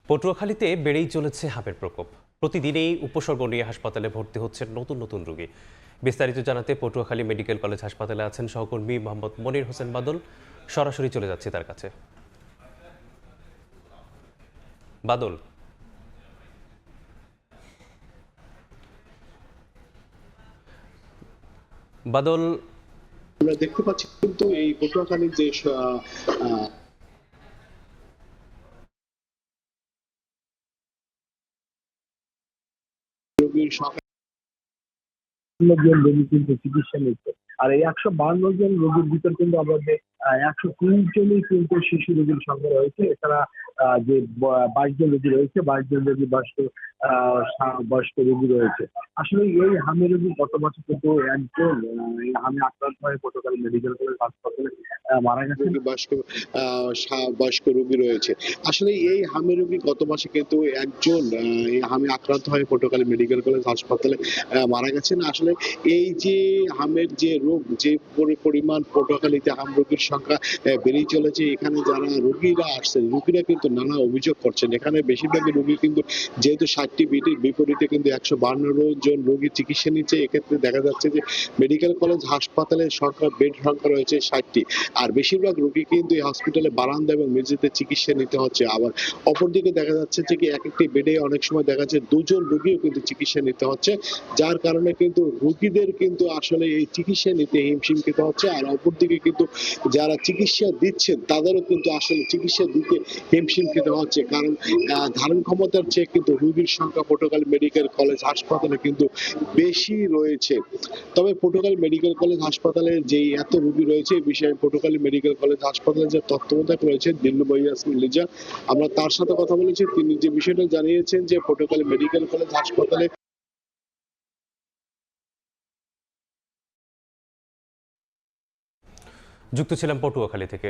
পটুয়াখালীতে বেড়েই চলেছে হাঁপের প্রকোপ। প্রতিদিনই উপসর্গ নিয়ে হাসপাতালে ভর্তি হচ্ছেন নতুন নতুন রোগী। বিস্তারিত জানাতে পটুয়াখালী মেডিকেল কলেজ হাসপাতালে আছেন সহকর্মী মোহাম্মদ মনির হোসেন বাদল। সরাসরি চলে যাচ্ছে তার কাছে। বাদল, বাদল, আমরা দেখতে পাচ্ছি কিন্তু এই পটুয়াখালীর যে রোগীর সংখ্যা জন রোগী কিন্তু চিকিৎসা নিচ্ছে। আর এই 152 জন রোগীর ভিতর কিন্তু আমাদের 130 জনই কিন্তু শিশু রোগীর সংখ্যা রয়েছে। এছাড়া যে 22 জন রোগী রয়েছে, 22 জন রোগী বয়স্ক রোগী রয়েছে। আসলে এই হামে রোগী গত বছর কিন্তু একজন এই হামে আক্রান্ত হয়ে পটুয়াখালী মেডিকেল কলেজ হাসপাতালে মারা গেছে। বয়স্ক রোগী রয়েছে। আসলে এই হামে রোগী গত মাসে কিন্তু একজন এই হামে আক্রান্ত হয়ে পটুয়াখালী মেডিকেল কলেজ হাসপাতালে মারা গেছেন। আসলে এই যে হামের যে রোগ, যে পরিমাণ পটুয়াখালীতে হাম রোগীর সংখ্যা বেড়েই চলেছে, এখানে যারা রোগীরা আসছেন, রোগীরা কিন্তু নানা অভিযোগ করছেন। এখানে বেশিরভাগই রোগী কিন্তু যেহেতু 60টি বেডের বিপরীতে কিন্তু 152 জন রোগী চিকিৎসা নিচ্ছে, এক্ষেত্রে দেখা যাচ্ছে যে মেডিকেল কলেজ হাসপাতালে সংখ্যা বেড সংখ্যা রয়েছে 60টি। আর বেশিরভাগ রোগী কিন্তু এই হসপিটালে বারান্দা এবং মেঝেতে চিকিৎসা নিতে হচ্ছে। আবার অপরদিকে দেখা যাচ্ছে যে কি এক একটি বেডে অনেক সময় দেখা যাচ্ছে দুজন রোগীও কিন্তু চিকিৎসা নিতে হচ্ছে, যার কারণে কিন্তু রোগীদের কিন্তু আসলে এই চিকিৎসা নিতে হিমশিম খেতে হচ্ছে। আর অপরদিকে কিন্তু যারা চিকিৎসা দিচ্ছেন তাদেরও কিন্তু আসলে চিকিৎসা দিতে হিমশিম খেতে হচ্ছে, কারণ ধারণ ক্ষমতার চেয়ে কিন্তু রোগীর সংখ্যা পটুয়াখালী মেডিকেল কলেজ হাসপাতালে কিন্তু বেশি রয়েছে। তবে পটুয়াখালী মেডিকেল কলেজ হাসপাতালে যে এত রোগী রয়েছে এই বিষয়ে পটুয়াখালী মেডিকেল কলেজ হাসপাতালে যে তত্ত্বাবধায়ক রয়েছে দিল্লুবাই ইয়াসমিন লিজা, আমরা তার সাথে কথা বলেছি। তিনি যে বিষয়টা জানিয়েছেন যে পটুয়াখালী মেডিকেল কলেজ হাসপাতালে যুক্ত ছিলাম পটুয়াখালী থেকে।